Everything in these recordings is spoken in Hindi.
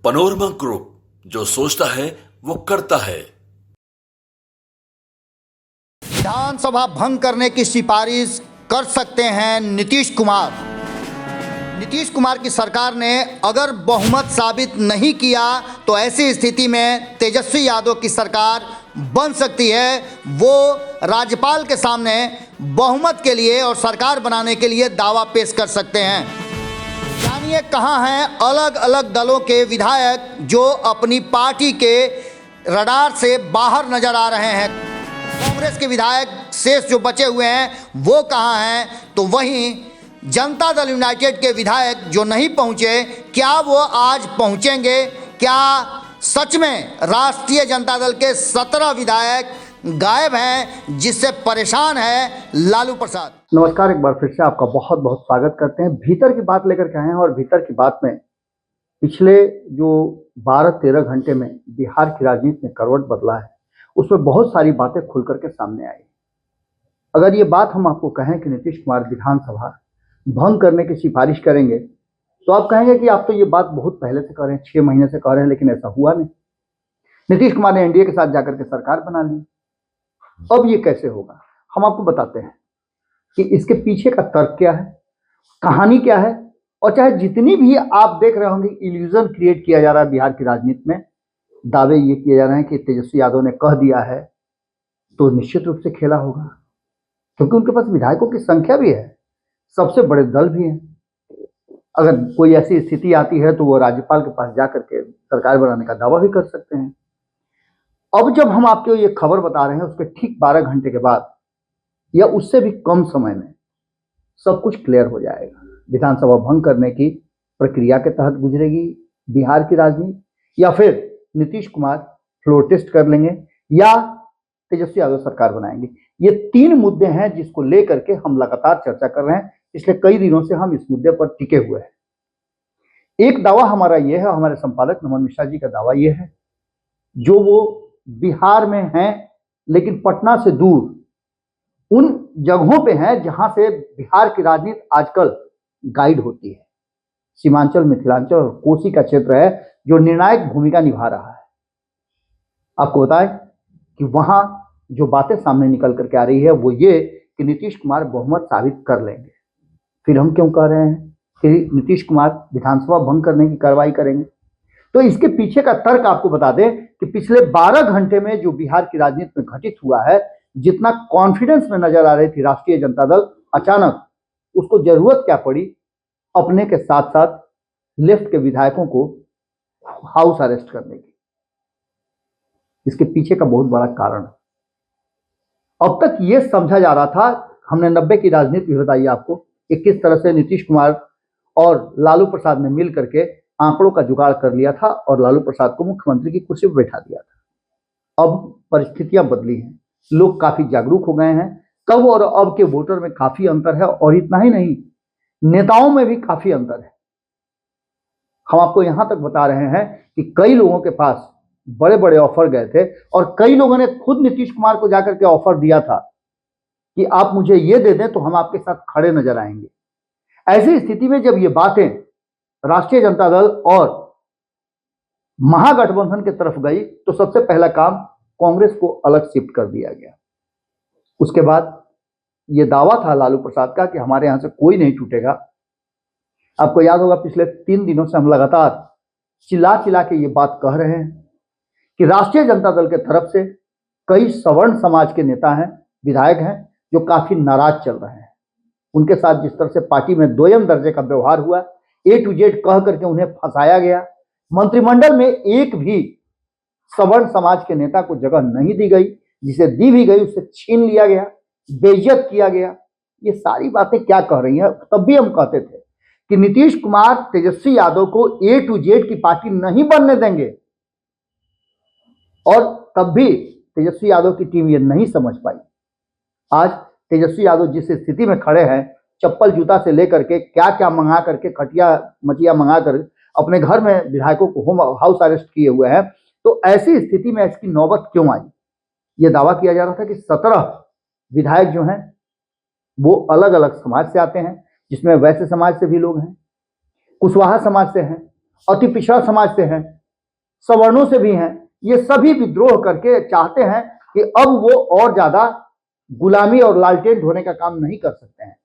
पनोरमा ग्रुप, जो सोचता है वो करता है। विधानसभा भंग करने की सिफारिश कर सकते हैं नीतीश कुमार। नीतीश कुमार की सरकार ने अगर बहुमत साबित नहीं किया तो ऐसी स्थिति में तेजस्वी यादव की सरकार बन सकती है। वो राज्यपाल के सामने बहुमत के लिए और सरकार बनाने के लिए दावा पेश कर सकते हैं। जानिए कहाँ हैं अलग अलग दलों के विधायक जो अपनी पार्टी के रडार से बाहर नजर आ रहे हैं। कांग्रेस के विधायक शेष जो बचे हुए हैं वो कहाँ हैं, तो वहीं जनता दल यूनाइटेड के विधायक जो नहीं पहुंचे, क्या वो आज पहुंचेंगे? क्या सच में राष्ट्रीय जनता दल के 17 विधायक गायब हैं, जिससे परेशान है लालू प्रसाद? नमस्कार, एक बार फिर से आपका बहुत बहुत स्वागत करते हैं। भीतर की बात लेकर के आए हैं और भीतर की बात में पिछले जो 12-13 घंटे में बिहार की राजनीति में करवट बदला है, उसमें बहुत सारी बातें खुल करके सामने आई। अगर ये बात हम आपको कहें कि नीतीश कुमार विधानसभा भंग करने की सिफारिश करेंगे, तो आप कहेंगे कि आप तो ये बात बहुत पहले से कह रहे हैं, 6 महीने से कह रहे हैं, लेकिन ऐसा हुआ नहीं। नीतीश कुमार ने एनडीए के साथ जाकर के सरकार बना ली, अब ये कैसे होगा? हम आपको बताते हैं कि इसके पीछे का तर्क क्या है, कहानी क्या है। और चाहे जितनी भी आप देख रहे होंगे इल्यूजन क्रिएट किया जा रहा है बिहार की राजनीति में, दावे ये किए जा रहे हैं कि तेजस्वी यादव ने कह दिया है, तो निश्चित रूप से खेला होगा, क्योंकि उनके पास विधायकों की संख्या भी है, सबसे बड़े दल भी हैं। अगर कोई ऐसी स्थिति आती है तो वो राज्यपाल के पास जाकर के सरकार बनाने का दावा भी कर सकते हैं। अब जब हम आपको ये खबर बता रहे हैं, उसके ठीक 12 घंटे के बाद या उससे भी कम समय में सब कुछ क्लियर हो जाएगा। विधानसभा भंग करने की प्रक्रिया के तहत गुजरेगी बिहार की राजनीति, या फिर नीतीश कुमार फ्लोर टेस्ट कर लेंगे, या तेजस्वी यादव सरकार बनाएंगे। ये 3 मुद्दे हैं जिसको लेकर के हम लगातार चर्चा कर रहे हैं। पिछले कई दिनों से हम इस मुद्दे पर टिके हुए हैं। एक दावा हमारा यह है, हमारे संपादक नमन मिश्रा जी का दावा यह है, जो वो बिहार में हैं लेकिन पटना से दूर उन जगहों पे हैं जहां से बिहार की राजनीति आजकल गाइड होती है। सीमांचल, मिथिलांचल और कोसी का क्षेत्र है जो निर्णायक भूमिका निभा रहा है। आपको बताएं कि वहां जो बातें सामने निकल करके आ रही है वो ये कि नीतीश कुमार बहुमत साबित कर लेंगे। फिर हम क्यों कह रहे हैं कि नीतीश कुमार विधानसभा भंग करने की कार्रवाई करेंगे? तो इसके पीछे का तर्क आपको बता दें कि पिछले 12 घंटे में जो बिहार की राजनीति में घटित हुआ है, जितना कॉन्फिडेंस में नजर आ रही थी राष्ट्रीय जनता दल, अचानक उसको जरूरत क्या पड़ी अपने के साथ साथ लेफ्ट के विधायकों को हाउस अरेस्ट करने की। इसके पीछे का बहुत बड़ा कारण, अब तक यह समझा जा रहा था, हमने 90 की राजनीति भी बताई आपको कि किस तरह से नीतीश कुमार और लालू प्रसाद ने मिल करके आंकड़ों का जुगाड़ कर लिया था और लालू प्रसाद को मुख्यमंत्री की कुर्सी पर बैठा दिया था। अब परिस्थितियां बदली हैं, लोग काफी जागरूक हो गए हैं। तब और अब के वोटर में काफी अंतर है, और इतना ही नहीं, नेताओं में भी काफी अंतर है। हम आपको यहां तक बता रहे हैं कि कई लोगों के पास बड़े बड़े ऑफर गए थे और कई लोगों ने खुद नीतीश कुमार को जाकर के ऑफर दिया था कि आप मुझे ये दे दें तो हम आपके साथ खड़े नजर आएंगे। ऐसी स्थिति में जब ये बातें राष्ट्रीय जनता दल और महागठबंधन की तरफ गई तो सबसे पहला काम कांग्रेस को अलग शिफ्ट कर दिया गया। उसके बाद ये दावा था लालू प्रसाद का कि हमारे यहां से कोई नहीं टूटेगा। आपको याद होगा पिछले 3 दिनों से हम लगातार चिल्ला चिल्ला के ये बात कह रहे हैं कि राष्ट्रीय जनता दल के तरफ से कई सवर्ण समाज के नेता हैं, विधायक हैं, जो काफी नाराज चल रहे हैं। उनके साथ जिस तरह से पार्टी में दोयम दर्जे का व्यवहार हुआ, A to Z कह करके उन्हें फंसाया गया, मंत्रिमंडल में एक भी सवर्ण समाज के नेता को जगह नहीं दी गई, जिसे दी भी गई उससे छीन लिया गया, बेइज्जत किया गया। ये सारी बातें क्या कह रही हैं? तब भी हम कहते थे कि नीतीश कुमार तेजस्वी यादव को A to Z की पार्टी नहीं बनने देंगे, और तब भी तेजस्वी यादव की टीम ये नहीं समझ पाई। आज तेजस्वी यादव जिस स्थिति में खड़े हैं, चप्पल जूता से लेकर के क्या क्या मंगा करके, खटिया मचिया मंगा कर अपने घर में विधायकों को होम हाउस अरेस्ट किए हुए हैं। तो ऐसी स्थिति में इसकी नौबत क्यों आई? ये दावा किया जा रहा था कि 17 विधायक जो हैं वो अलग अलग समाज से आते हैं, जिसमें वैश्य समाज से भी लोग हैं, कुशवाहा समाज से हैं, अति पिछड़ा समाज से हैं, सवर्णों से भी हैं, ये सभी विद्रोह करके चाहते हैं कि अब वो और ज्यादा गुलामी और लालटेन ढोने का काम नहीं कर सकते हैं।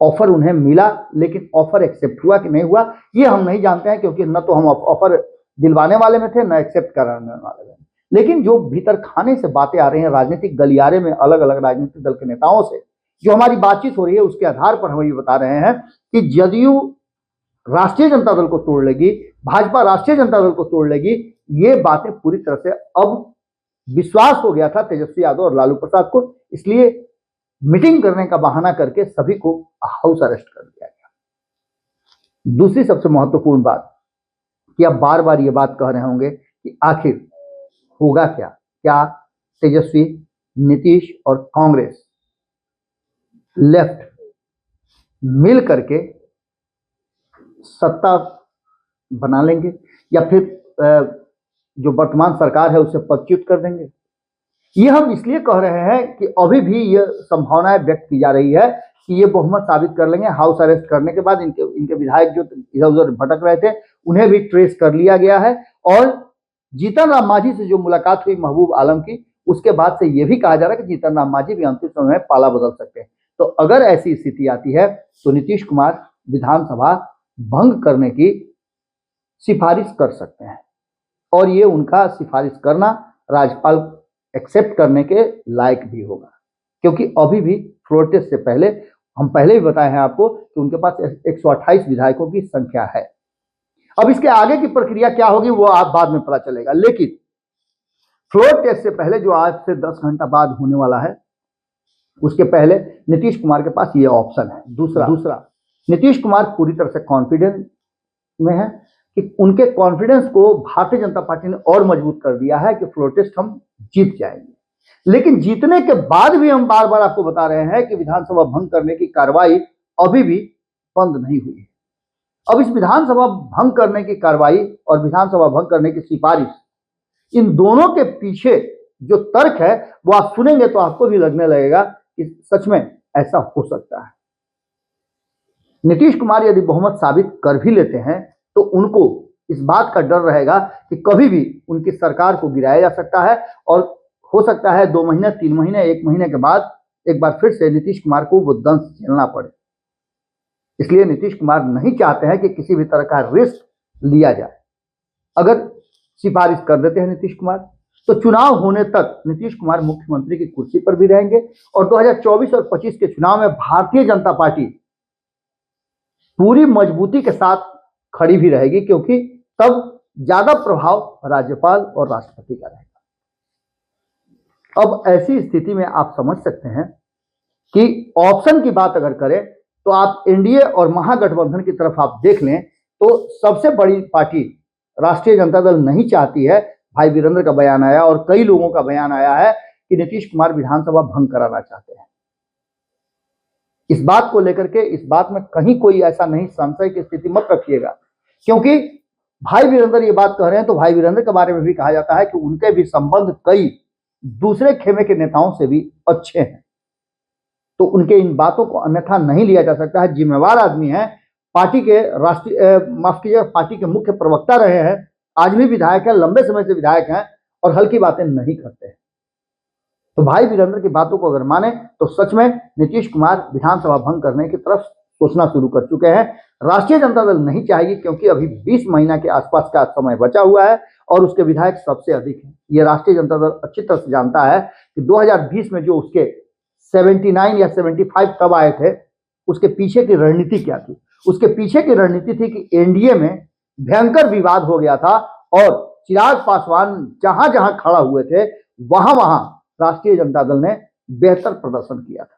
ऑफर उन्हें मिला, लेकिन ऑफर एक्सेप्ट हुआ कि नहीं हुआ ये हम नहीं जानते हैं, क्योंकि न तो हम ऑफर दिलवाने वाले में थे न एक्सेप्ट कराने वाले में। लेकिन जो भीतर खाने से बातें आ रही हैं राजनीतिक गलियारे में अलग अलग राजनीतिक दल के नेताओं से जो हमारी बातचीत हो रही है, उसके आधार पर हम ये बता रहे हैं कि जदयू राष्ट्रीय जनता दल को तोड़ लेगी, भाजपा राष्ट्रीय जनता दल को तोड़ लेगी। ये बातें पूरी तरह से अब विश्वास हो गया था तेजस्वी यादव और लालू प्रसाद को, इसलिए मीटिंग करने का बहाना करके सभी को हाउस अरेस्ट कर दिया गया। दूसरी सबसे महत्वपूर्ण बात कि आप बार बार ये बात कह रहे होंगे कि आखिर होगा क्या, क्या तेजस्वी, नीतीश और कांग्रेस लेफ्ट मिल करके सत्ता बना लेंगे या फिर जो वर्तमान सरकार है उसे पदच्युत कर देंगे। ये हम इसलिए कह रहे हैं कि अभी भी ये संभावनाएं व्यक्त की जा रही है कि ये बहुमत साबित कर लेंगे। हाउस अरेस्ट करने के बाद इनके विधायक जो इधर उधर भटक रहे थे उन्हें भी ट्रेस कर लिया गया है, और जीतन राम मांझी से जो मुलाकात हुई महबूब आलम की, उसके बाद से ये भी कहा जा रहा है कि जीतन राम मांझी भी अंतिम समय में पाला बदल सकते हैं। तो अगर ऐसी स्थिति आती है तो नीतीश कुमार विधानसभा भंग करने की सिफारिश कर सकते हैं, और ये उनका सिफारिश करना राज्यपाल एक्सेप्ट करने के लायक भी होगा, क्योंकि अभी भी फ्लोर टेस्ट से पहले हम पहले भी बताए हैं आपको कि उनके पास 128 विधायकों की संख्या है। अब इसके आगे की प्रक्रिया क्या होगी वो आप बाद में पता चलेगा, लेकिन फ्लोर टेस्ट से पहले जो आज से 10 घंटा बाद होने वाला है, उसके पहले नीतीश कुमार के पास ये ऑप्शन है। दूसरा नीतीश कुमार पूरी तरह से कॉन्फिडेंस में है कि उनके कॉन्फिडेंस को भारतीय जनता पार्टी ने और मजबूत कर दिया है कि फ्लोर टेस्ट हम जीत जाएंगे। लेकिन जीतने के बाद भी हम बार बार आपको बता रहे हैं कि विधानसभा भंग करने की कार्रवाई अभी भी बंद नहीं हुई है। अब इस विधानसभा भंग करने की कार्रवाई और विधानसभा भंग करने की सिफारिश, इन दोनों के पीछे जो तर्क है वो आप सुनेंगे तो आपको भी लगने लगेगा कि सच में ऐसा हो सकता है। नीतीश कुमार यदि बहुमत साबित कर भी लेते हैं तो उनको इस बात का डर रहेगा कि कभी भी उनकी सरकार को गिराया जा सकता है, और हो सकता है 2 महीने, 3 महीने, 1 महीने के बाद एक बार फिर से नीतीश कुमार को वो दंश झेलना पड़े। इसलिए नीतीश कुमार नहीं चाहते हैं कि किसी भी तरह का रिस्क लिया जाए। अगर सिफारिश कर देते हैं नीतीश कुमार तो चुनाव होने तक नीतीश कुमार मुख्यमंत्री की कुर्सी पर भी रहेंगे, और 2024 और 25 के चुनाव में भारतीय जनता पार्टी पूरी मजबूती के साथ खड़ी भी रहेगी, क्योंकि तब ज्यादा प्रभाव राज्यपाल और राष्ट्रपति का रहेगा। अब ऐसी स्थिति में आप समझ सकते हैं कि ऑप्शन की बात अगर करें तो आप एनडीए और महागठबंधन की तरफ आप देख लें तो सबसे बड़ी पार्टी राष्ट्रीय जनता दल नहीं चाहती है। भाई वीरेंद्र का बयान आया और कई लोगों का बयान आया है कि नीतीश कुमार विधानसभा भंग कराना चाहते हैं। इस बात को लेकर के इस बात में कहीं कोई ऐसा नहीं संशय की स्थिति मत रखिएगा, क्योंकि भाई वीरेंद्र ये बात कह रहे हैं तो भाई वीरेंद्र के बारे में भी कहा जाता है कि उनके भी संबंध कई दूसरे खेमे के नेताओं से भी अच्छे हैं, तो उनके इन बातों को अन्यथा नहीं लिया जा सकता है। जिम्मेवार आदमी है, पार्टी के पार्टी के मुख्य प्रवक्ता रहे हैं, आज भी विधायक है, लंबे समय से विधायक हैं और हल्की बातें नहीं करते हैं। तो भाई वीरेंद्र की बातों को अगर माने तो सच में नीतीश कुमार विधानसभा भंग करने की तरफ सोचना शुरू कर चुके हैं। राष्ट्रीय जनता दल नहीं चाहेगी, क्योंकि अभी 20 महीना के आसपास का समय बचा हुआ है और उसके विधायक सबसे अधिक हैं। ये राष्ट्रीय जनता दल अच्छी तरह से जानता है कि 2020 में जो उसके 79 या 75 तब आए थे, उसके पीछे की रणनीति क्या थी। उसके पीछे की रणनीति थी कि एनडीए में भयंकर विवाद हो गया था और चिराग पासवान जहां जहां खड़ा हुए थे वहां वहां राष्ट्रीय जनता दल ने बेहतर प्रदर्शन किया था,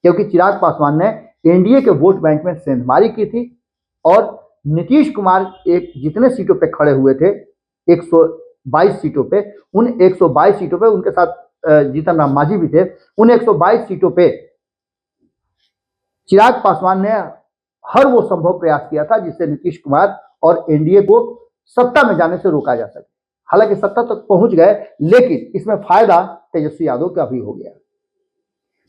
क्योंकि चिराग पासवान ने एनडीए के वोट बैंक में सेंधमारी की थी और नीतीश कुमार एक जितने सीटों पे खड़े हुए थे 122 सीटों पे, उन 122 सीटों पे उनके साथ जीतन राम मांझी भी थे, उन 122 सीटों पे चिराग पासवान ने हर वो संभव प्रयास किया था जिससे नीतीश कुमार और एनडीए को सत्ता में जाने से रोका जा सके। हालांकि सत्ता तक पहुंच गए, लेकिन इसमें फायदा तेजस्वी यादव का भी हो गया।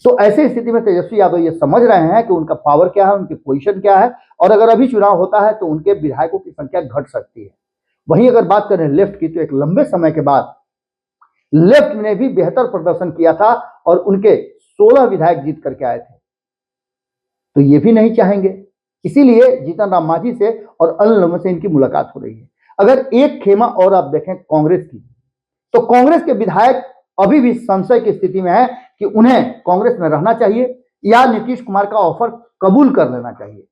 तो ऐसी स्थिति में तेजस्वी यादव ये समझ रहे हैं कि उनका पावर क्या है, उनकी पोजीशन क्या है, और अगर अभी चुनाव होता है तो उनके विधायकों की संख्या घट सकती है। वहीं अगर बात करें लेफ्ट की, तो एक लंबे समय के बाद लेफ्ट ने भी बेहतर प्रदर्शन किया था और उनके 16 विधायक जीत करके आए थे। तो ये भी नहीं चाहेंगे, इसीलिए जीतन राम मांझी से और अन्य लोगों से इनकी मुलाकात हो रही है। अगर एक खेमा और आप देखें कांग्रेस की, तो कांग्रेस के विधायक अभी भी संशय की स्थिति में है कि उन्हें कांग्रेस में रहना चाहिए या नीतीश कुमार का ऑफर कबूल कर लेना चाहिए।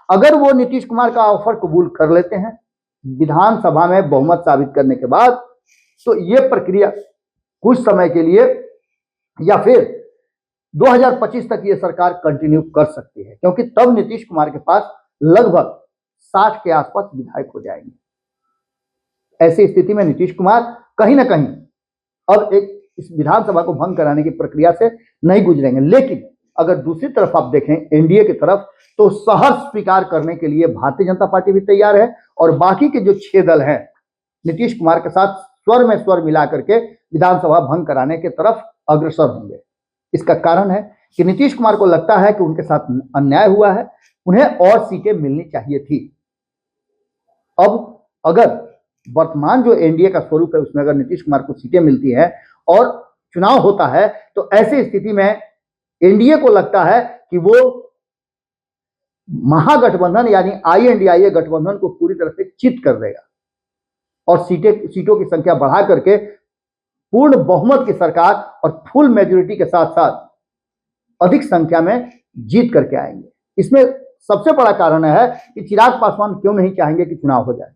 अगर वो नीतीश कुमार का ऑफर कबूल कर लेते हैं विधानसभा में बहुमत साबित करने के बाद, तो ये प्रक्रिया कुछ समय के लिए या फिर 2025 तक ये सरकार कंटिन्यू कर सकती है, क्योंकि तब नीतीश कुमार के पास लगभग 60 के आसपास विधायक हो जाएंगे। ऐसी स्थिति में नीतीश कुमार कहीं ना कहीं अब इस विधानसभा को भंग कराने की प्रक्रिया से नहीं गुजरेंगे। लेकिन अगर दूसरी तरफ आप देखें एनडीए की तरफ, तो सहर्ष स्वीकार करने के लिए भारतीय जनता पार्टी भी तैयार है और बाकी के जो 6 दल हैं नीतीश कुमार के साथ स्वर में स्वर मिला करके विधानसभा भंग कराने की तरफ अग्रसर होंगे। इसका कारण है कि नीतीश कुमार को लगता है कि उनके साथ अन्याय हुआ है, उन्हें और सीटें मिलनी चाहिए थी। अब अगर वर्तमान जो एनडीए का स्वरूप है उसमें अगर नीतीश कुमार को सीटें मिलती हैं और चुनाव होता है, तो ऐसी स्थिति में एनडीए को लगता है कि वो महागठबंधन यानी INDIA गठबंधन को पूरी तरह से चित कर देगा और सीटों की संख्या बढ़ा करके पूर्ण बहुमत की सरकार और फुल मेजोरिटी के साथ साथ अधिक संख्या में जीत करके आएंगे। इसमें सबसे बड़ा कारण है कि चिराग पासवान क्यों नहीं चाहेंगे कि चुनाव हो जाए।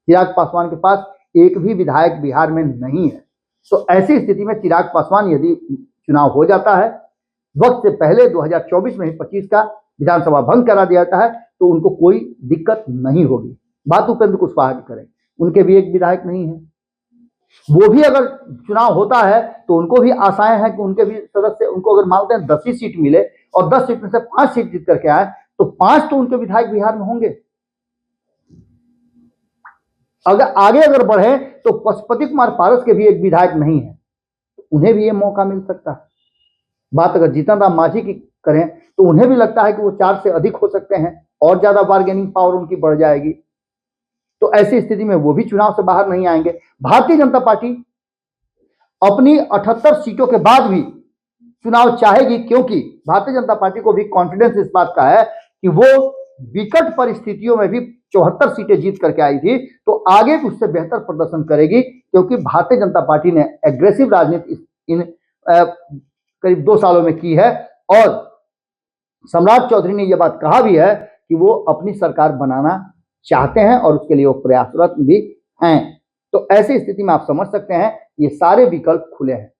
चिराग पासवान के पास एक भी विधायक बिहार में नहीं है, तो ऐसी स्थिति में चिराग पासवान यदि चुनाव हो जाता है वक्त से पहले 2024 में ही 25 का विधानसभा भंग करा दिया जाता है, तो उनको कोई दिक्कत नहीं होगी। बात उपेंद्र कुशवाहा की करें, उनके भी एक विधायक नहीं है, वो भी अगर चुनाव होता है तो उनको भी आशाएं हैं कि उनके भी सदस्य, उनको अगर मानते हैं 10 ही सीट मिले और 10 सीट में से 5 सीट जीत करके आए, तो 5 तो उनके विधायक बिहार में होंगे। अगर बढ़े तो पशुपति कुमार पारस के भी एक विधायक नहीं है, उन्हें भी ये मौका मिल सकता है। बात अगर जीतन राम मांझी की करें तो उन्हें भी लगता है कि वो 4 से अधिक हो सकते हैं और ज्यादा बार्गेनिंग पावर उनकी बढ़ जाएगी, तो ऐसी स्थिति में वो भी चुनाव से बाहर नहीं आएंगे। भारतीय जनता पार्टी अपनी 78 सीटों के बाद भी चुनाव चाहेगी, क्योंकि भारतीय जनता पार्टी को भी कॉन्फिडेंस इस बात का है कि वो विकट परिस्थितियों में भी 74 सीटें जीत करके आई थी, तो आगे उससे बेहतर प्रदर्शन करेगी, क्योंकि भारतीय जनता पार्टी ने एग्रेसिव राजनीति इन करीब 2 सालों में की है और सम्राट चौधरी ने यह बात कहा भी है कि वो अपनी सरकार बनाना चाहते हैं और उसके लिए वो प्रयासरत भी हैं। तो ऐसी स्थिति में आप समझ सकते हैं ये सारे विकल्प खुले हैं।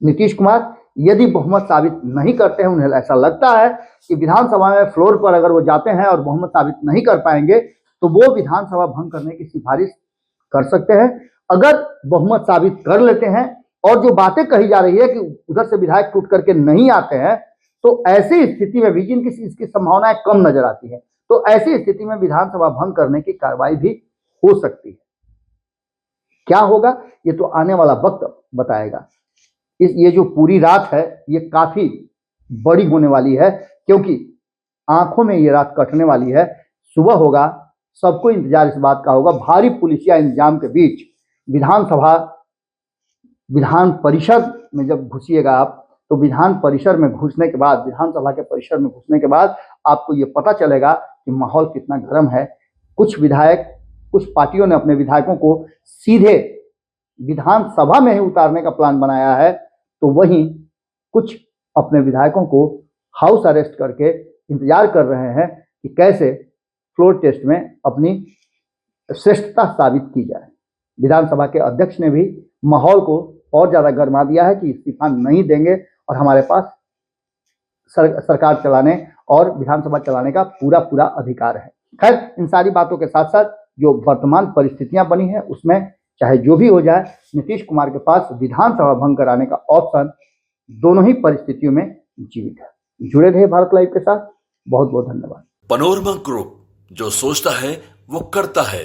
नीतीश कुमार यदि बहुमत साबित नहीं करते हैं, उन्हें ऐसा लगता है कि विधानसभा में फ्लोर पर अगर वो जाते हैं और बहुमत साबित नहीं कर पाएंगे, तो वो विधानसभा भंग करने की सिफारिश कर सकते हैं। अगर बहुमत साबित कर लेते हैं और जो बातें कही जा रही है कि उधर से विधायक टूट करके नहीं आते हैं, तो ऐसी स्थिति में भी जिनकी इसकी संभावनाएं कम नजर आती है, तो ऐसी स्थिति में विधानसभा भंग करने की कार्रवाई भी हो सकती है। क्या होगा ये तो आने वाला वक्त बताएगा। ये जो पूरी रात है ये काफी बड़ी होने वाली है, क्योंकि आंखों में ये रात कटने वाली है। सुबह होगा, सबको इंतजार इस बात का होगा, भारी पुलिसिया इंतजाम के बीच विधान परिषद में जब घुसिएगा आप, तो विधान परिसर में घुसने के बाद, विधानसभा के परिसर में घुसने के बाद आपको ये पता चलेगा कि माहौल कितना गर्म है। कुछ पार्टियों ने अपने विधायकों को सीधे विधानसभा में ही उतारने का प्लान बनाया है, तो वहीं कुछ अपने विधायकों को हाउस अरेस्ट करके इंतजार कर रहे हैं कि कैसे फ्लोर टेस्ट में अपनी श्रेष्ठता साबित की जाए। विधानसभा के अध्यक्ष ने भी माहौल को और ज्यादा गर्मा दिया है कि इस्तीफा नहीं देंगे और हमारे पास सरकार चलाने और विधानसभा चलाने का पूरा अधिकार है। खैर, इन सारी बातों के साथ साथ जो वर्तमान परिस्थितियां बनी है उसमें चाहे जो भी हो जाए, नीतीश कुमार के पास विधानसभा भंग कराने का ऑप्शन दोनों ही परिस्थितियों में जीवित है। जुड़े रहे भारत लाइव के साथ। बहुत बहुत धन्यवाद। पनोरमा ग्रुप, जो सोचता है वो करता है।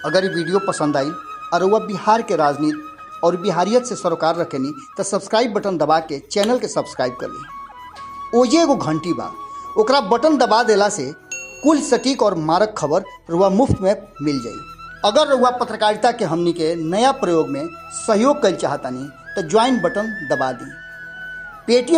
अगर ये वीडियो पसंद आई और वह बिहार के राजनीति और बिहारियत से सरोकार रखेनी, तो सब्सक्राइब बटन दबा के चैनल के सब्सक्राइब कर ली। ओजे एगो घंटी बा, ओकरा बटन दबा देला से कुल सटीक और मारक खबर रुआ मुफ्त में मिल जाई। अगर रउआ पत्रकारिता के हमनी के नया प्रयोग में सहयोग कर चाहतानी तो ज्वाइन बटन दबा दी। पेटीएम